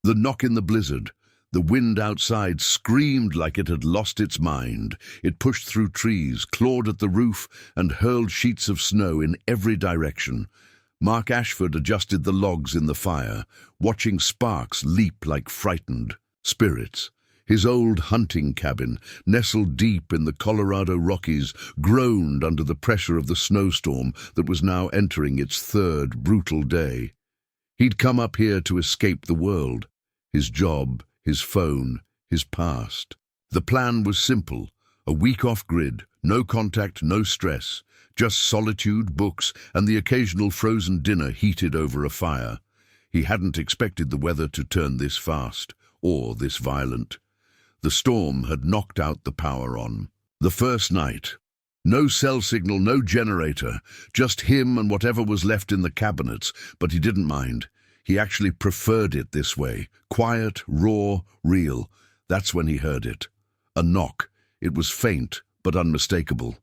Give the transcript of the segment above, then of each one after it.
The knock in the blizzard. The wind outside screamed like it had lost its mind. It pushed through trees, clawed at the roof, and hurled sheets of snow in every direction. Mark Ashford adjusted the logs in the fire, watching sparks leap like frightened spirits. His old hunting cabin, nestled deep in the Colorado Rockies, groaned under the pressure of the snowstorm that was now entering its third brutal day. He'd come up here to escape the world, his job, his phone, his past. The plan was simple: a week off-grid, no contact, no stress, just solitude, books, and the occasional frozen dinner heated over a fire. He hadn't expected the weather to turn this fast, or this violent. The storm had knocked out the power on. The first night. No cell signal, no generator, just him and whatever was left in the cabinets, but he didn't mind. He actually preferred it this way. Quiet, raw, real. That's when he heard it. A knock. It was faint, but unmistakable.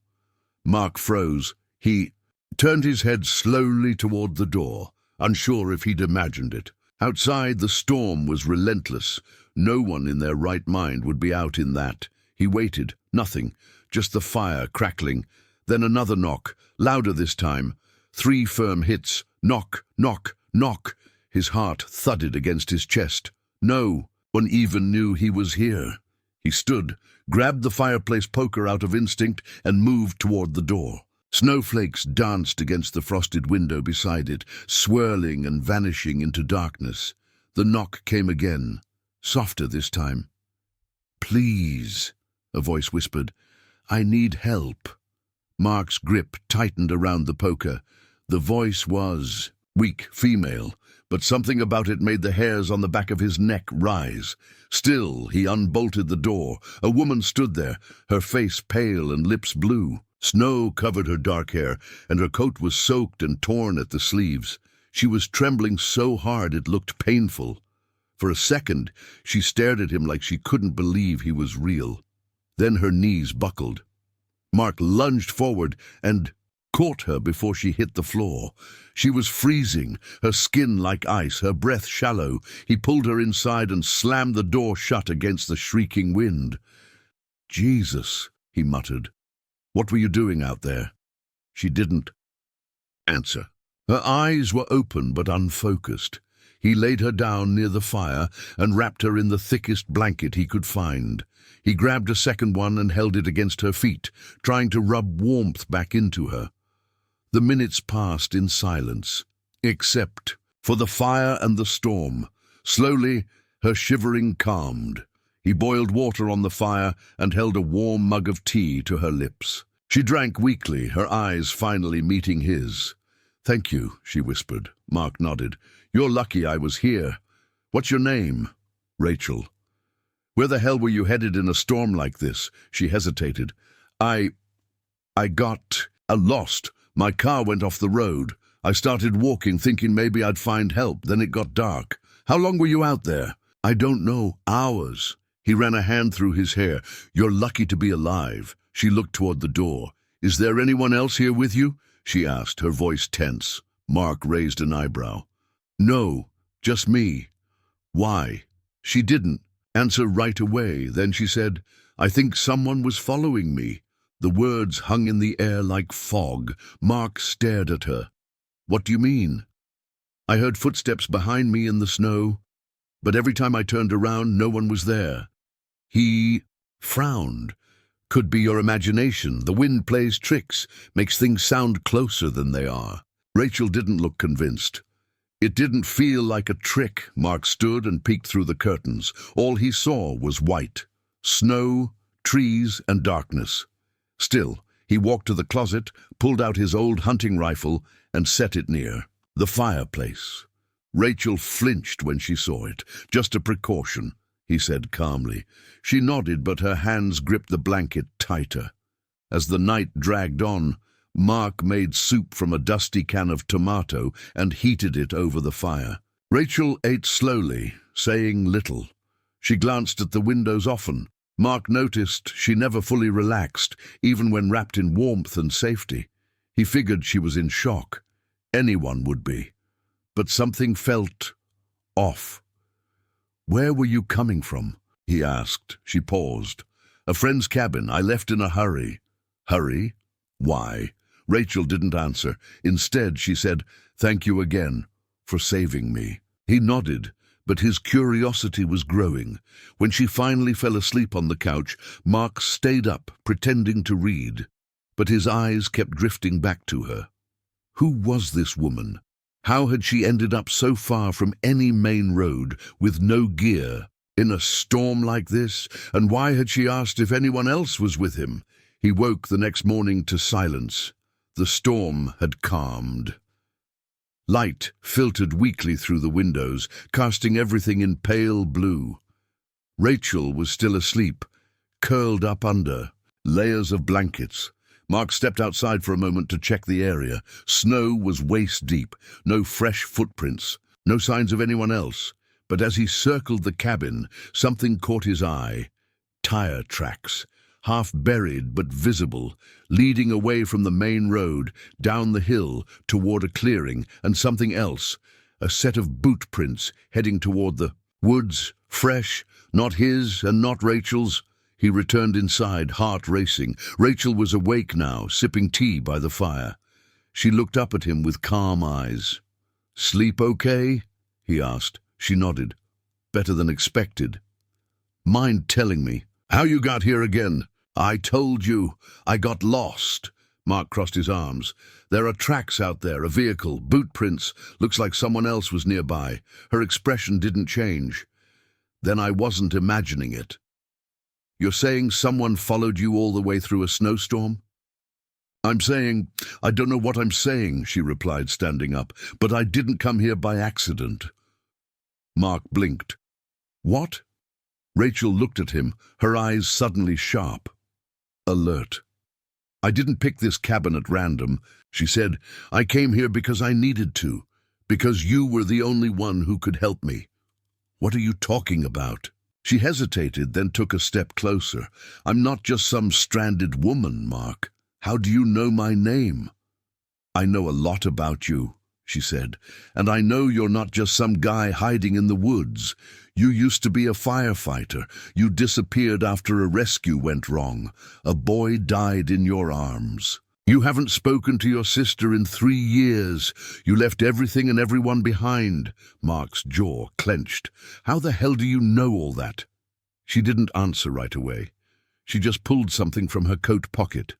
Mark froze. He turned his head slowly toward the door, unsure if he'd imagined it. Outside, the storm was relentless. No one in their right mind would be out in that. He waited. Nothing. Just the fire crackling. Then another knock, louder this time. 3 firm hits. Knock, knock, knock. His heart thudded against his chest. No one even knew he was here. He stood, grabbed the fireplace poker out of instinct, and moved toward the door. Snowflakes danced against the frosted window beside it, swirling and vanishing into darkness. The knock came again, softer this time. "Please," a voice whispered. "I need help." Mark's grip tightened around the poker. The voice was weak, female, but something about it made the hairs on the back of his neck rise. Still, he unbolted the door. A woman stood there, her face pale and lips blue. Snow covered her dark hair, and her coat was soaked and torn at the sleeves. She was trembling so hard it looked painful. For a second, she stared at him like she couldn't believe he was real. Then her knees buckled. Mark lunged forward and caught her before she hit the floor. She was freezing, her skin like ice, her breath shallow. He pulled her inside and slammed the door shut against the shrieking wind. "Jesus," he muttered. "What were you doing out there?" She didn't answer. Her eyes were open but unfocused. He laid her down near the fire and wrapped her in the thickest blanket he could find. He grabbed a second one and held it against her feet, trying to rub warmth back into her. The minutes passed in silence, except for the fire and the storm. Slowly, her shivering calmed. He boiled water on the fire and held a warm mug of tea to her lips. She drank weakly, her eyes finally meeting his. "Thank you," she whispered. Mark nodded. "You're lucky I was here. What's your name?" "Rachel." "Where the hell were you headed in a storm like this?" She hesitated. I got lost. My car went off the road. I started walking, thinking maybe I'd find help. Then it got dark." "How long were you out there?" "I don't know. Hours." He ran a hand through his hair. "You're lucky to be alive." She looked toward the door. "Is there anyone else here with you?" she asked, her voice tense. Mark raised an eyebrow. "No, just me." "Why?" She didn't answer right away. Then she said, "I think someone was following me." The words hung in the air like fog. Mark stared at her. "What do you mean?" "I heard footsteps behind me in the snow, but every time I turned around, no one was there." He frowned. "Could be your imagination. The wind plays tricks, makes things sound closer than they are." Rachel didn't look convinced. "It didn't feel like a trick." Mark stood and peeked through the curtains. All he saw was white, snow, trees, and darkness. Still, he walked to the closet, pulled out his old hunting rifle, and set it near the fireplace. Rachel flinched when she saw it. "Just a precaution," he said calmly. She nodded, but her hands gripped the blanket tighter. As the night dragged on, Mark made soup from a dusty can of tomato and heated it over the fire. Rachel ate slowly, saying little. She glanced at the windows often. Mark noticed she never fully relaxed, even when wrapped in warmth and safety. He figured she was in shock. Anyone would be. But something felt off. "Where were you coming from?" he asked. She paused. "A friend's cabin. I left in a hurry." "Hurry? Why?" Rachel didn't answer. Instead, she said, "Thank you again for saving me." He nodded, but his curiosity was growing. When she finally fell asleep on the couch, Mark stayed up, pretending to read. But his eyes kept drifting back to her. Who was this woman? How had she ended up so far from any main road, with no gear, in a storm like this? And why had she asked if anyone else was with him? He woke the next morning to silence. The storm had calmed. Light filtered weakly through the windows, casting everything in pale blue. Rachel was still asleep, curled up under layers of blankets. Mark stepped outside for a moment to check the area. Snow was waist-deep, no fresh footprints, no signs of anyone else. But as he circled the cabin, something caught his eye. Tire tracks, half buried but visible, leading away from the main road, down the hill, toward a clearing, and something else, a set of boot prints heading toward the woods, fresh, not his and not Rachel's. He returned inside, heart racing. Rachel was awake now, sipping tea by the fire. She looked up at him with calm eyes. "Sleep okay?" he asked. She nodded. "Better than expected." "Mind telling me how you got here again?" "I told you. I got lost." Mark crossed his arms. "There are tracks out there, a vehicle, boot prints. Looks like someone else was nearby." Her expression didn't change. "Then I wasn't imagining it. You're saying someone followed you all the way through a snowstorm?" "I'm saying, I don't know what I'm saying," she replied, standing up, "but I didn't come here by accident." Mark blinked. "What?" Rachel looked at him, her eyes suddenly sharp. Alert. "I didn't pick this cabin at random," she said. "I came here because I needed to, because you were the only one who could help me." "What are you talking about?" She hesitated, then took a step closer. "I'm not just some stranded woman, Mark. How do you know my name?" "I know a lot about you," she said, "and I know you're not just some guy hiding in the woods. You used to be a firefighter. You disappeared after a rescue went wrong. A boy died in your arms. You haven't spoken to your sister in 3 years. You left everything and everyone behind." Mark's jaw clenched. "How the hell do you know all that?" She didn't answer right away. She just pulled something from her coat pocket.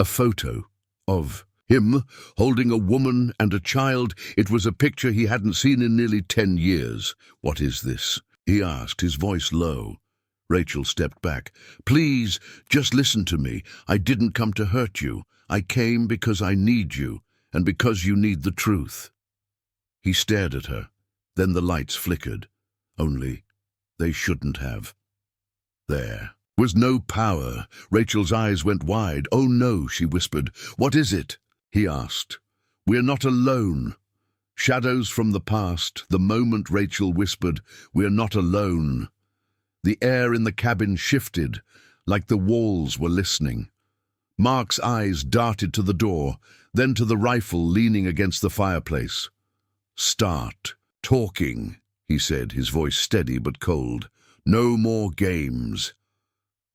A photo of him holding a woman and a child. It was a picture he hadn't seen in nearly 10 years. "What is this?" he asked, his voice low. Rachel stepped back. "Please, just listen to me. I didn't come to hurt you. I came because I need you, and because you need the truth." He stared at her. Then the lights flickered. Only they shouldn't have. There was no power. Rachel's eyes went wide. "Oh no," she whispered. "What is it?" he asked. "We're not alone." Shadows from the past, the moment Rachel whispered, "We're not alone." The air in the cabin shifted, like the walls were listening. Mark's eyes darted to the door, then to the rifle leaning against the fireplace. "Start talking," he said, his voice steady but cold. "No more games."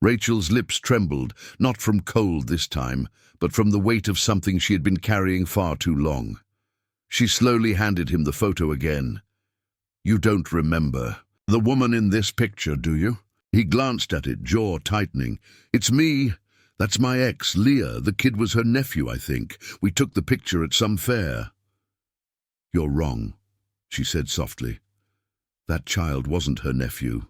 Rachel's lips trembled, not from cold this time, but from the weight of something she had been carrying far too long. She slowly handed him the photo again. "You don't remember the woman in this picture, do you?" He glanced at it, jaw tightening. "It's me. That's my ex, Leah. The kid was her nephew, I think. We took the picture at some fair." "You're wrong," she said softly. "That child wasn't her nephew."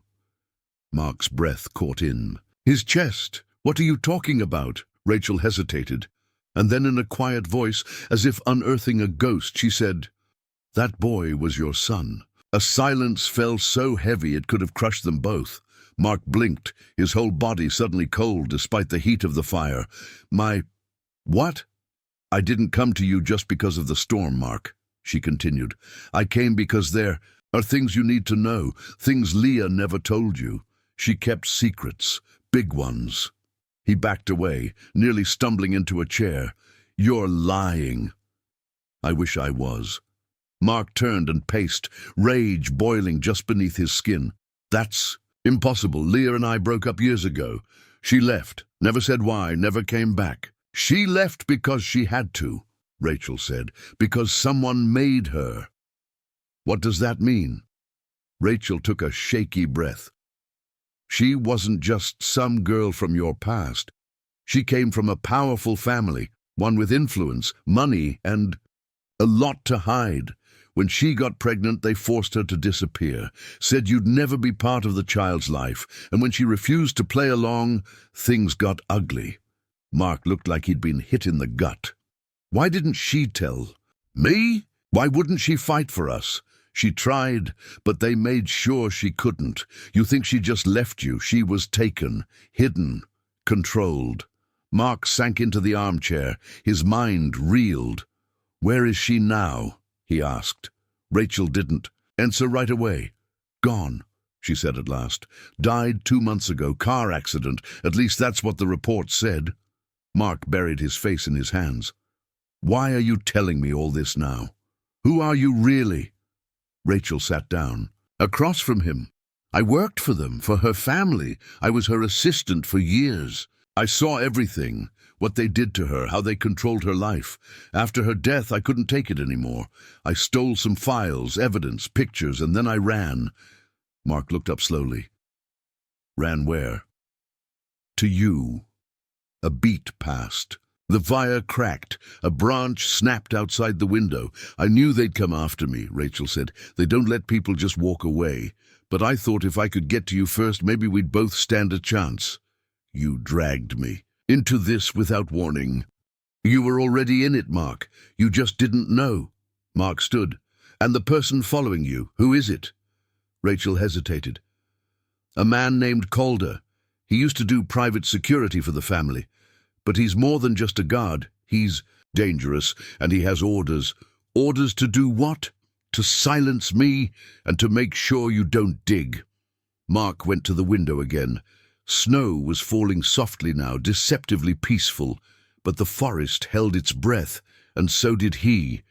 Mark's breath caught in his chest. "What are you talking about?" Rachel hesitated, and then in a quiet voice, as if unearthing a ghost, she said, "That boy was your son." A silence fell so heavy it could have crushed them both. Mark blinked, his whole body suddenly cold despite the heat of the fire. What?" "I didn't come to you just because of the storm, Mark," she continued. "I came because there are things you need to know, things Leah never told you. She kept secrets, big ones." He backed away, nearly stumbling into a chair. "You're lying." "I wish I was." Mark turned and paced, rage boiling just beneath his skin. That's impossible. Leah and I broke up years ago. She left, never said why, never came back. She left because she had to, Rachel said, because someone made her. What does that mean? Rachel took a shaky breath. She wasn't just some girl from your past. She came from a powerful family, one with influence, money, and a lot to hide. When she got pregnant, they forced her to disappear, said you'd never be part of the child's life, and when she refused to play along, things got ugly. Mark looked like he'd been hit in the gut. Why didn't she tell? Me? Why wouldn't she fight for us? She tried, but they made sure she couldn't. You think she just left you? She was taken, hidden, controlled. Mark sank into the armchair. His mind reeled. Where is she now? He asked. Rachel didn't answer right away. Gone, she said at last. Died 2 months ago, car accident. At least that's what the report said. Mark buried his face in his hands. Why are you telling me all this now? Who are you really? Rachel sat down. Across from him. I worked for them, for her family. I was her assistant for years. I saw everything, what they did to her, how they controlled her life. After her death, I couldn't take it anymore. I stole some files, evidence, pictures, and then I ran. Mark looked up slowly. Ran where? To you. A beat passed. The wire cracked. A branch snapped outside the window. I knew they'd come after me, Rachel said. They don't let people just walk away. But I thought if I could get to you first, maybe we'd both stand a chance. You dragged me into this without warning. You were already in it, Mark. You just didn't know. Mark stood. And the person following you, who is it? Rachel hesitated. A man named Calder. He used to do private security for the family. But he's more than just a guard. He's dangerous, and he has orders. Orders to do what? To silence me, and to make sure you don't dig. Mark went to the window again. Snow was falling softly now, deceptively peaceful, but the forest held its breath, and so did he.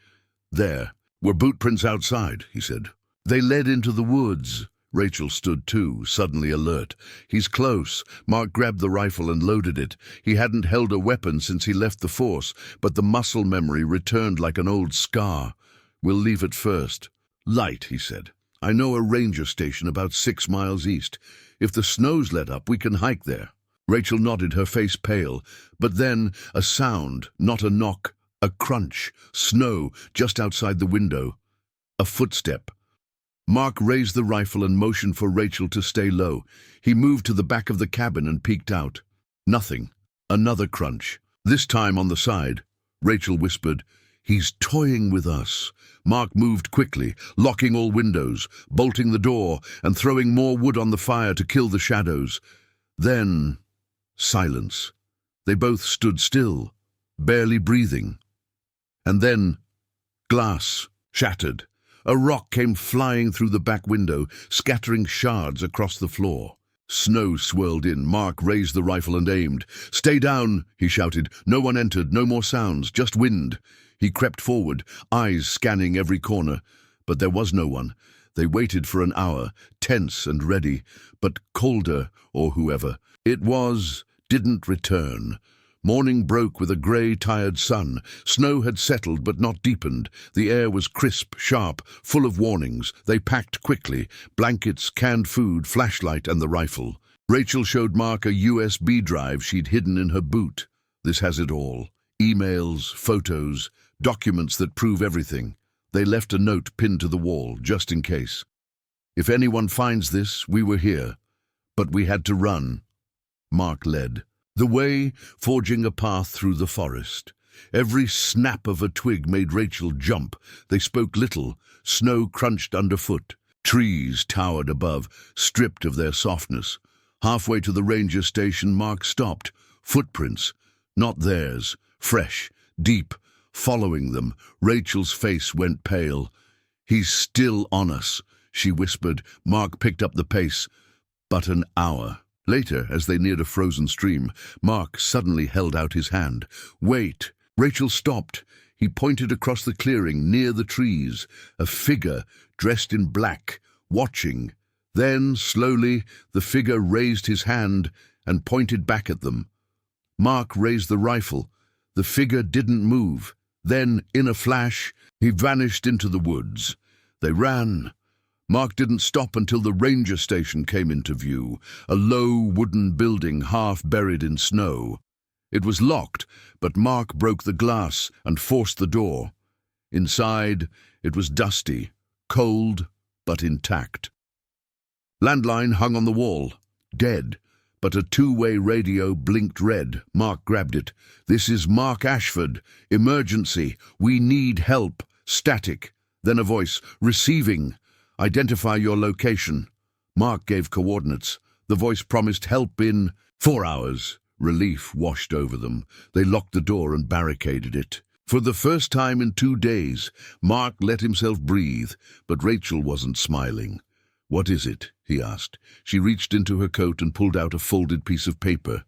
There were boot prints outside, he said. They led into the woods. Rachel stood too, suddenly alert. He's close. Mark grabbed the rifle and loaded it. He hadn't held a weapon since he left the force, but the muscle memory returned like an old scar. We'll leave it first. Light, he said. I know a ranger station about 6 miles east. If the snow's let up, we can hike there. Rachel nodded, her face pale. But then a sound, not a knock, a crunch. Snow just outside the window. A footstep. Mark raised the rifle and motioned for Rachel to stay low. He moved to the back of the cabin and peeked out. Nothing. Another crunch. This time on the side. Rachel whispered, He's toying with us. Mark moved quickly, locking all windows, bolting the door, and throwing more wood on the fire to kill the shadows. Then, silence. They both stood still, barely breathing. And then, glass shattered. A rock came flying through the back window, scattering shards across the floor. Snow swirled in. Mark raised the rifle and aimed. Stay down, he shouted. No one entered, no more sounds, just wind. He crept forward, eyes scanning every corner. But there was no one. They waited for an hour, tense and ready. But Calder, or whoever it was, didn't return. Morning broke with a grey, tired sun. Snow had settled but not deepened. The air was crisp, sharp, full of warnings. They packed quickly. Blankets, canned food, flashlight, and the rifle. Rachel showed Mark a USB drive she'd hidden in her boot. This has it all. Emails, photos, documents that prove everything. They left a note pinned to the wall, just in case. If anyone finds this, we were here. But we had to run. Mark led the way, forging a path through the forest. Every snap of a twig made Rachel jump. They spoke little. Snow crunched underfoot. Trees towered above, stripped of their softness. Halfway to the ranger station, Mark stopped. Footprints, not theirs, fresh, deep, following them. Rachel's face went pale. He's still on us, she whispered. Mark picked up the pace. But an hour later, as they neared a frozen stream, Mark suddenly held out his hand. Wait! Rachel stopped. He pointed across the clearing, near the trees. A figure, dressed in black, watching. Then, slowly, the figure raised his hand and pointed back at them. Mark raised the rifle. The figure didn't move. Then, in a flash, he vanished into the woods. They ran. Mark didn't stop until the ranger station came into view, a low wooden building half buried in snow. It was locked, but Mark broke the glass and forced the door. Inside, it was dusty, cold, but intact. Landline hung on the wall, dead, but a two-way radio blinked red. Mark grabbed it. "This is Mark Ashford. Emergency. We need help. Static." Then a voice. "Receiving. Identify your location." Mark gave coordinates. The voice promised help in 4 hours. Relief washed over them. They locked the door and barricaded it. For the first time in 2 days, Mark let himself breathe, but Rachel wasn't smiling. "What is it?" he asked. She reached into her coat and pulled out a folded piece of paper.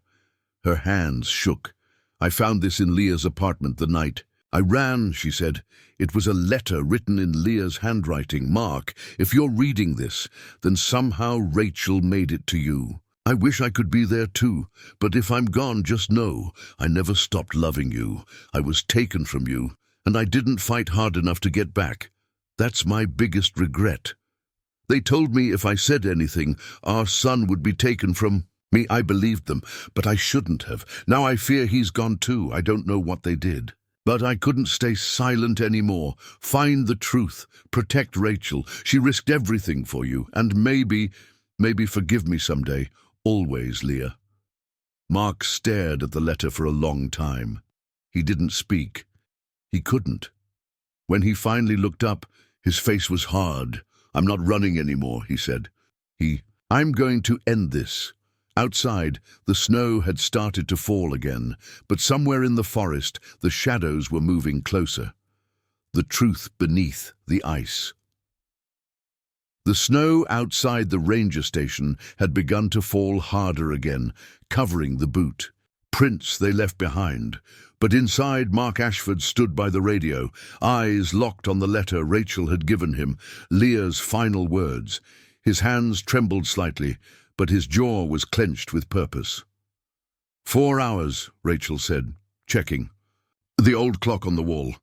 Her hands shook. "I found this in Leah's apartment the night. I ran," she said. "It was a letter written in Leah's handwriting. Mark, if you're reading this, then somehow Rachel made it to you. I wish I could be there too, but if I'm gone, just know I never stopped loving you. I was taken from you, and I didn't fight hard enough to get back. That's my biggest regret. They told me if I said anything, our son would be taken from me. I believed them, but I shouldn't have. Now I fear he's gone too. I don't know what they did. But I couldn't stay silent anymore. Find the truth. Protect Rachel. She risked everything for you, and maybe forgive me someday. Always, Leah." Mark stared at the letter for a long time. He didn't speak. He couldn't. When he finally looked up, his face was hard. "I'm not running anymore," he said. "I'm going to end this." Outside, the snow had started to fall again, but somewhere in the forest, the shadows were moving closer. The truth beneath the ice. The snow outside the ranger station had begun to fall harder again, covering the boot. Prints they left behind. But inside, Mark Ashford stood by the radio, eyes locked on the letter Rachel had given him, Leah's final words. His hands trembled slightly, but his jaw was clenched with purpose. 4 hours, Rachel said, checking. The old clock on the wall.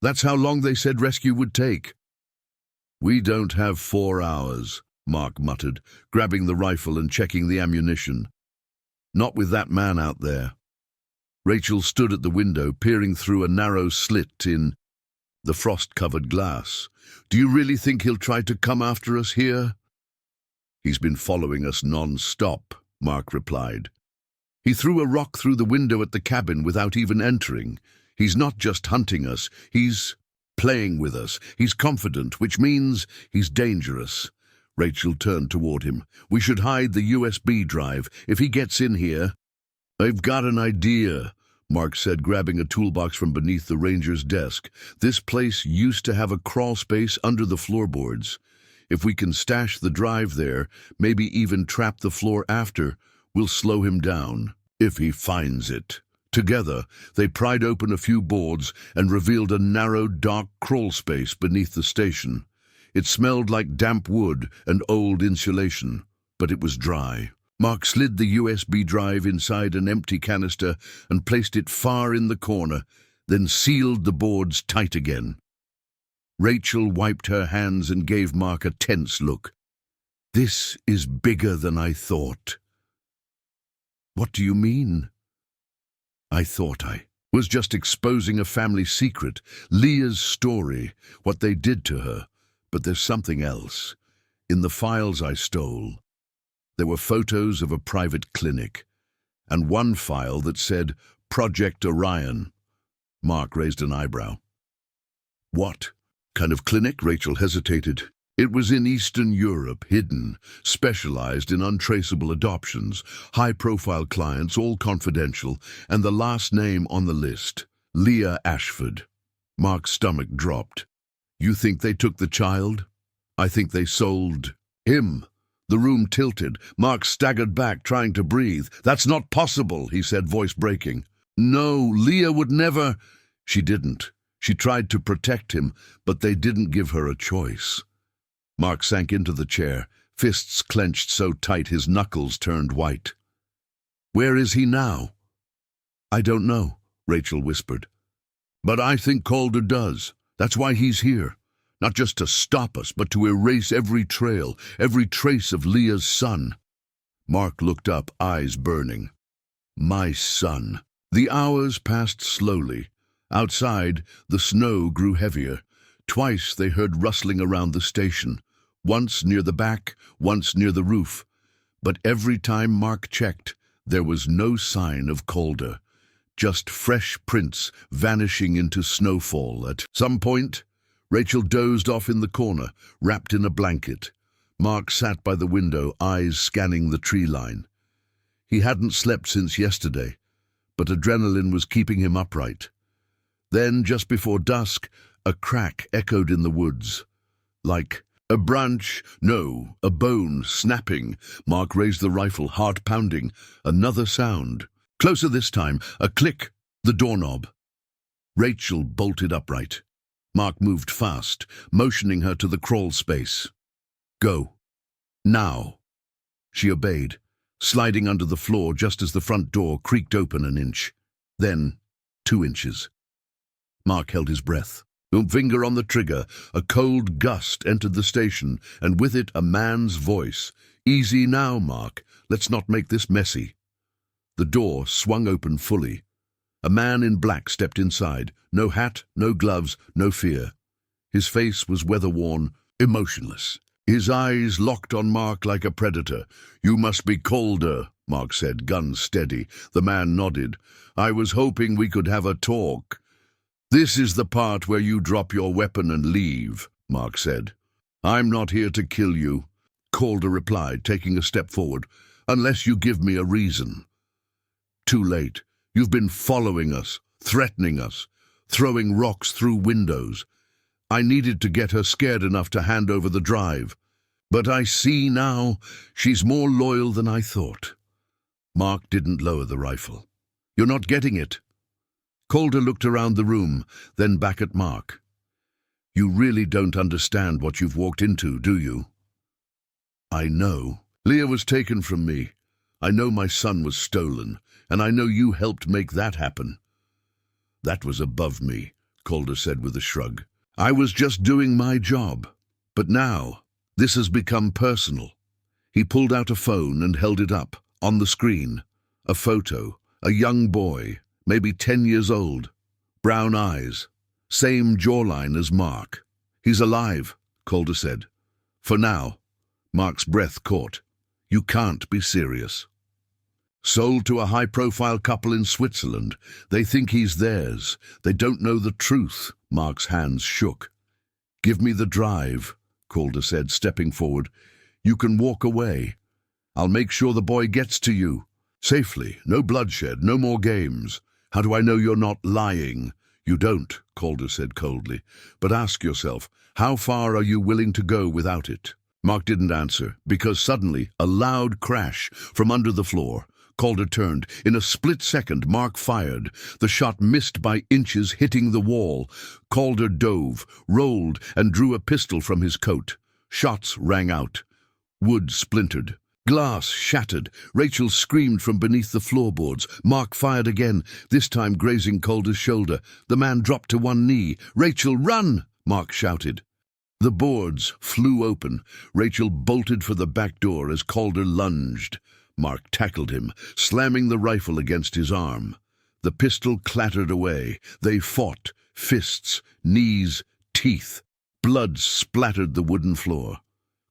That's how long they said rescue would take. "We don't have 4 hours, Mark muttered, grabbing the rifle and checking the ammunition. "Not with that man out there." Rachel stood at the window, peering through a narrow slit in the frost-covered glass. "Do you really think he'll try to come after us here?" "He's been following us non-stop," Mark replied. "He threw a rock through the window at the cabin without even entering. He's not just hunting us, he's playing with us. He's confident, which means he's dangerous." Rachel turned toward him. "We should hide the USB drive. If he gets in here—" "I've got an idea," Mark said, grabbing a toolbox from beneath the ranger's desk. "This place used to have a crawl space under the floorboards. If we can stash the drive there, maybe even trap the floor after, we'll slow him down, if he finds it." Together, they pried open a few boards and revealed a narrow, dark crawl space beneath the station. It smelled like damp wood and old insulation, but it was dry. Mark slid the USB drive inside an empty canister and placed it far in the corner, then sealed the boards tight again. Rachel wiped her hands and gave Mark a tense look. "This is bigger than I thought." "What do you mean?" "I thought I was just exposing a family secret, Leah's story, what they did to her. But there's something else. In the files I stole, there were photos of a private clinic, and one file that said Project Orion." Mark raised an eyebrow. "What kind of clinic?" Rachel hesitated. "It was in Eastern Europe, hidden, specialized in untraceable adoptions, high-profile clients, all confidential, and the last name on the list, Leah Ashford." Mark's stomach dropped. "You think they took the child?" "I think they sold him." The room tilted. Mark staggered back, trying to breathe. "That's not possible," he said, voice breaking. "No, Leah would never—" "She didn't. She tried to protect him, but they didn't give her a choice." Mark sank into the chair, fists clenched so tight his knuckles turned white. "Where is he now?" "I don't know," Rachel whispered. "But I think Calder does. That's why he's here. Not just to stop us, but to erase every trail, every trace of Leah's son." Mark looked up, eyes burning. My son. The hours passed slowly. Outside, the snow grew heavier. Twice they heard rustling around the station, once near the back, once near the roof. But every time Mark checked, there was no sign of Calder. Just fresh prints vanishing into snowfall. At some point, Rachel dozed off in the corner, wrapped in a blanket. Mark sat by the window, eyes scanning the tree line. He hadn't slept since yesterday, but adrenaline was keeping him upright. Then, just before dusk, a crack echoed in the woods. Like a branch, no, a bone snapping. Mark raised the rifle, heart pounding. Another sound. Closer this time, a click, the doorknob. Rachel bolted upright. Mark moved fast, motioning her to the crawl space. "Go. Now." She obeyed, sliding under the floor just as the front door creaked open an inch. Then 2 inches. Mark held his breath. Finger on the trigger, a cold gust entered the station, and with it a man's voice. "Easy now, Mark. Let's not make this messy." The door swung open fully. A man in black stepped inside. No hat, no gloves, no fear. His face was weather-worn, emotionless. His eyes locked on Mark like a predator. "You must be Calder," Mark said, gun steady. The man nodded. "I was hoping we could have a talk." "This is the part where you drop your weapon and leave," Mark said. "I'm not here to kill you," Calder replied, taking a step forward, "unless you give me a reason." "Too late. You've been following us, threatening us, throwing rocks through windows. I needed to get her scared enough to hand over the drive. But I see now she's more loyal than I thought." Mark didn't lower the rifle. "You're not getting it." Calder looked around the room, then back at Mark. "You really don't understand what you've walked into, do you?" "I know. Leah was taken from me. I know my son was stolen, and I know you helped make that happen." "That was above me," Calder said with a shrug. "I was just doing my job. But now, this has become personal." He pulled out a phone and held it up, on the screen. A photo, a young boy, maybe 10 years old. Brown eyes, same jawline as Mark. "He's alive," Calder said. "For now." Mark's breath caught. "You can't be serious." "Sold to a high-profile couple in Switzerland. They think he's theirs. They don't know the truth." Mark's hands shook. "Give me the drive," Calder said, stepping forward. "You can walk away. I'll make sure the boy gets to you. Safely, no bloodshed, no more games. How do I know you're not lying?" "You don't," Calder said coldly. "But ask yourself, how far are you willing to go without it?" Mark didn't answer, because suddenly, a loud crash from under the floor. Calder turned. In a split second, Mark fired. The shot missed by inches, hitting the wall. Calder dove, rolled, and drew a pistol from his coat. Shots rang out. Wood splintered. Glass shattered. Rachel screamed from beneath the floorboards. Mark fired again, this time grazing Calder's shoulder. The man dropped to one knee. "Rachel, run!" Mark shouted. The boards flew open. Rachel bolted for the back door as Calder lunged. Mark tackled him, slamming the rifle against his arm. The pistol clattered away. They fought, fists, knees, teeth. Blood splattered the wooden floor.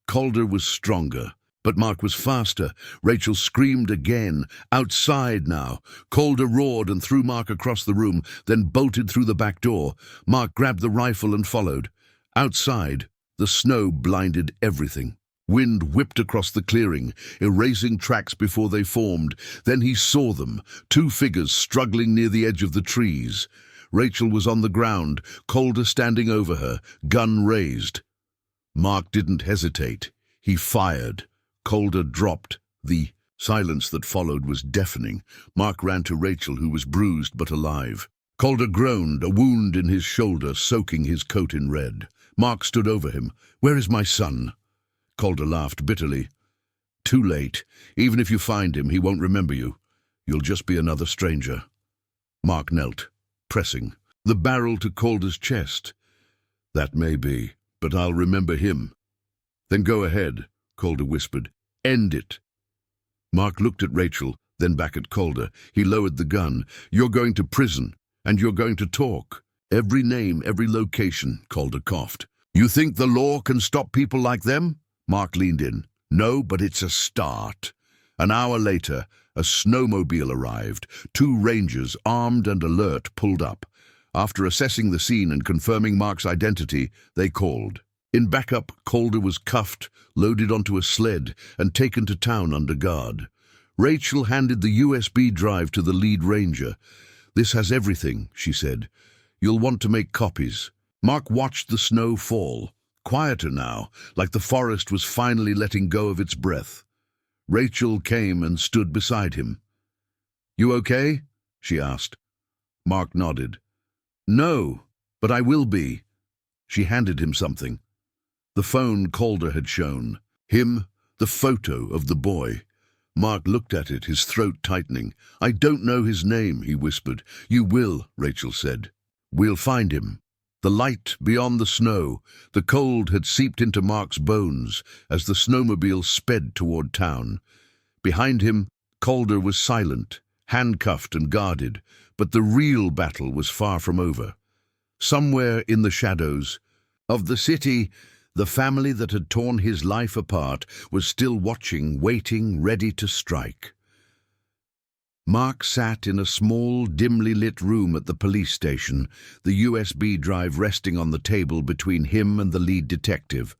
Calder was stronger, but Mark was faster. Rachel screamed again. Outside now. Calder roared and threw Mark across the room, then bolted through the back door. Mark grabbed the rifle and followed. Outside, the snow blinded everything. Wind whipped across the clearing, erasing tracks before they formed. Then he saw them, 2 figures struggling near the edge of the trees. Rachel was on the ground, Calder standing over her, gun raised. Mark didn't hesitate. He fired. Calder dropped. The silence that followed was deafening. Mark ran to Rachel, who was bruised but alive. Calder groaned, a wound in his shoulder soaking his coat in red. Mark stood over him. "Where is my son?" Calder laughed bitterly. Too late. Even if you find him, he won't remember you. You'll just be another stranger. Mark knelt, pressing the barrel to Calder's chest. That may be, but I'll remember him. Then go ahead, Calder whispered. End it. Mark looked at Rachel, then back at Calder. He lowered the gun. You're going to prison, and you're going to talk. Every name, every location, Calder coughed. You think the law can stop people like them? Mark leaned in. No, but it's a start. An hour later, a snowmobile arrived. 2 rangers, armed and alert, pulled up. After assessing the scene and confirming Mark's identity, they called. In backup, Calder was cuffed, loaded onto a sled, and taken to town under guard. Rachel handed the USB drive to the lead ranger. This has everything, she said. You'll want to make copies. Mark watched the snow fall, quieter now, like the forest was finally letting go of its breath. Rachel came and stood beside him. You okay? She asked. Mark nodded. No, but I will be. She handed him something. The phone Calder had shown. Him, the photo of the boy. Mark looked at it, his throat tightening. I don't know his name, he whispered. You will, Rachel said. We'll find him. The light beyond the snow, the cold had seeped into Mark's bones as the snowmobile sped toward town. Behind him, Calder was silent, handcuffed and guarded, but the real battle was far from over. Somewhere in the shadows of the city, the family that had torn his life apart was still watching, waiting, ready to strike. Mark sat in a small, dimly lit room at the police station, the USB drive resting on the table between him and the lead detective,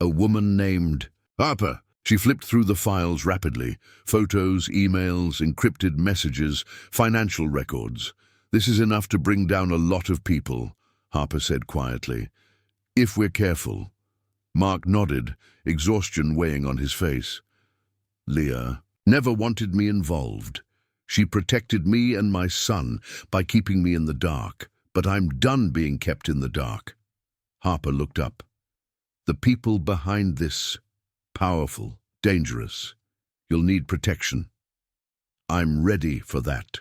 a woman named Harper. She flipped through the files rapidly, photos, emails, encrypted messages, financial records. This is enough to bring down a lot of people, Harper said quietly. If we're careful. Mark nodded, exhaustion weighing on his face. Leah never wanted me involved. She protected me and my son by keeping me in the dark, but I'm done being kept in the dark. Harper looked up. The people behind this, powerful, dangerous. You'll need protection. I'm ready for that,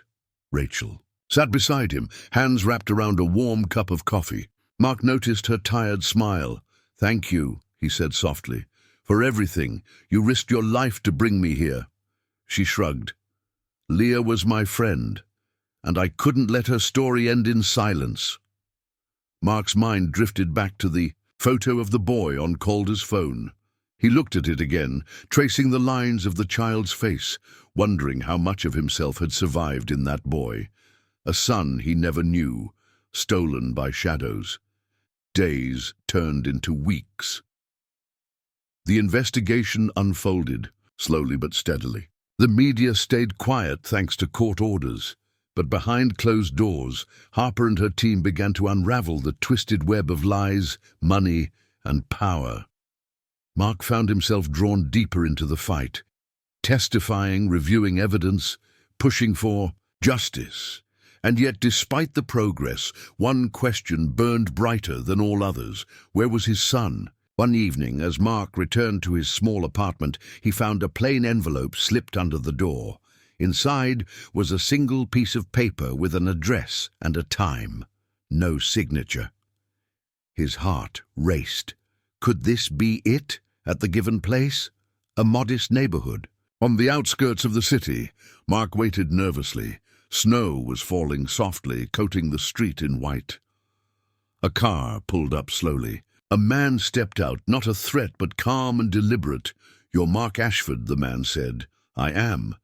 Rachel sat beside him, hands wrapped around a warm cup of coffee. Mark noticed her tired smile. Thank you, he said softly, for everything. You risked your life to bring me here. She shrugged. Leah was my friend, and I couldn't let her story end in silence. Mark's mind drifted back to the photo of the boy on Calder's phone. He looked at it again, tracing the lines of the child's face, wondering how much of himself had survived in that boy. A son he never knew, stolen by shadows. Days turned into weeks. The investigation unfolded, slowly but steadily. The media stayed quiet thanks to court orders, but behind closed doors, Harper and her team began to unravel the twisted web of lies, money, and power. Mark found himself drawn deeper into the fight, testifying, reviewing evidence, pushing for justice. And yet, despite the progress, one question burned brighter than all others. Where was his son? One evening, as Mark returned to his small apartment, he found a plain envelope slipped under the door. Inside was a single piece of paper with an address and a time. No signature. His heart raced. Could this be it, at the given place? A modest neighborhood. On the outskirts of the city, Mark waited nervously. Snow was falling softly, coating the street in white. A car pulled up slowly. A man stepped out, not a threat, but calm and deliberate. You're Mark Ashford, the man said. I am.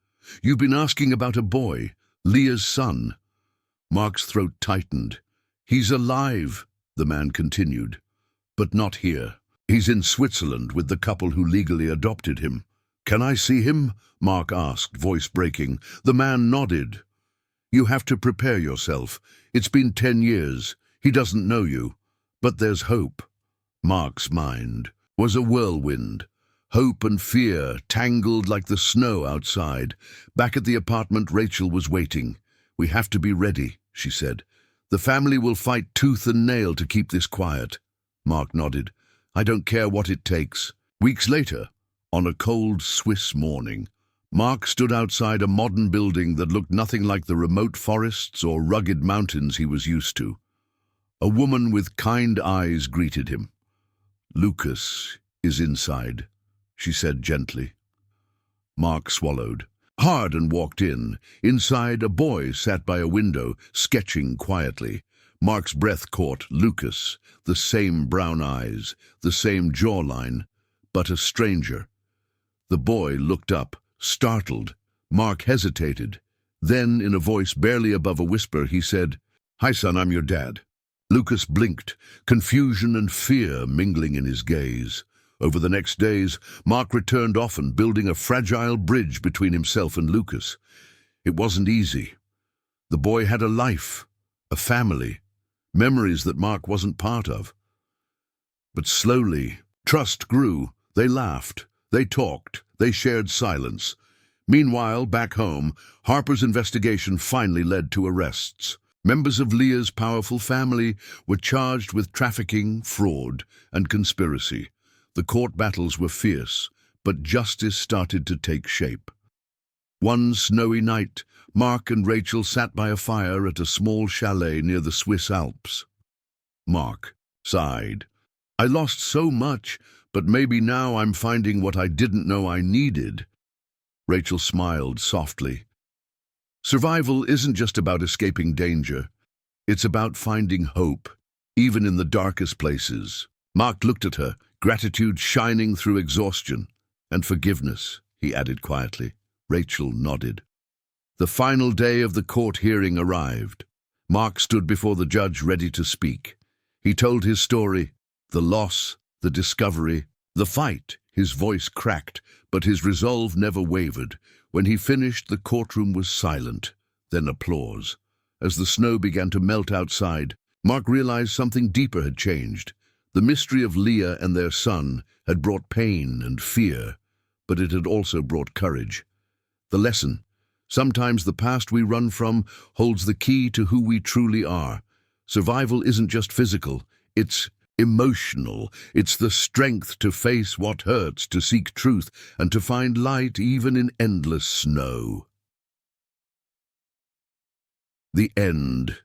You've been asking about a boy, Leah's son. Mark's throat tightened. He's alive, the man continued. But not here. He's in Switzerland with the couple who legally adopted him. Can I see him? Mark asked, voice breaking. The man nodded. You have to prepare yourself. It's been 10 years. He doesn't know you. But there's hope. Mark's mind was a whirlwind. Hope and fear tangled like the snow outside. Back at the apartment, Rachel was waiting. We have to be ready, she said. The family will fight tooth and nail to keep this quiet. Mark nodded. I don't care what it takes. Weeks later, on a cold Swiss morning, Mark stood outside a modern building that looked nothing like the remote forests or rugged mountains he was used to. A woman with kind eyes greeted him. "Lucas is inside," she said gently. Mark swallowed hard and walked in. Inside, a boy sat by a window, sketching quietly. Mark's breath caught Lucas, the same brown eyes, the same jawline, but a stranger. The boy looked up, startled. Mark hesitated. Then, in a voice barely above a whisper, he said, "Hi, son, I'm your dad." Lucas blinked, confusion and fear mingling in his gaze. Over the next days, Mark returned often, building a fragile bridge between himself and Lucas. It wasn't easy. The boy had a life, a family, memories that Mark wasn't part of. But slowly, trust grew. They laughed, they talked, they shared silence. Meanwhile, back home, Harper's investigation finally led to arrests. Members of Leah's powerful family were charged with trafficking, fraud, and conspiracy. The court battles were fierce, but justice started to take shape. One snowy night, Mark and Rachel sat by a fire at a small chalet near the Swiss Alps. Mark sighed. "I lost so much, but maybe now I'm finding what I didn't know I needed." Rachel smiled softly. "Survival isn't just about escaping danger. It's about finding hope, even in the darkest places." Mark looked at her, gratitude shining through exhaustion. "And forgiveness," he added quietly. Rachel nodded. The final day of the court hearing arrived. Mark stood before the judge ready to speak. He told his story, the loss, the discovery, the fight. His voice cracked, but his resolve never wavered. When he finished, the courtroom was silent, then applause. As the snow began to melt outside, Mark realized something deeper had changed. The mystery of Leah and their son had brought pain and fear, but it had also brought courage. The lesson: sometimes the past we run from holds the key to who we truly are. Survival isn't just physical, it's emotional. It's the strength to face what hurts, to seek truth, and to find light even in endless snow. The end.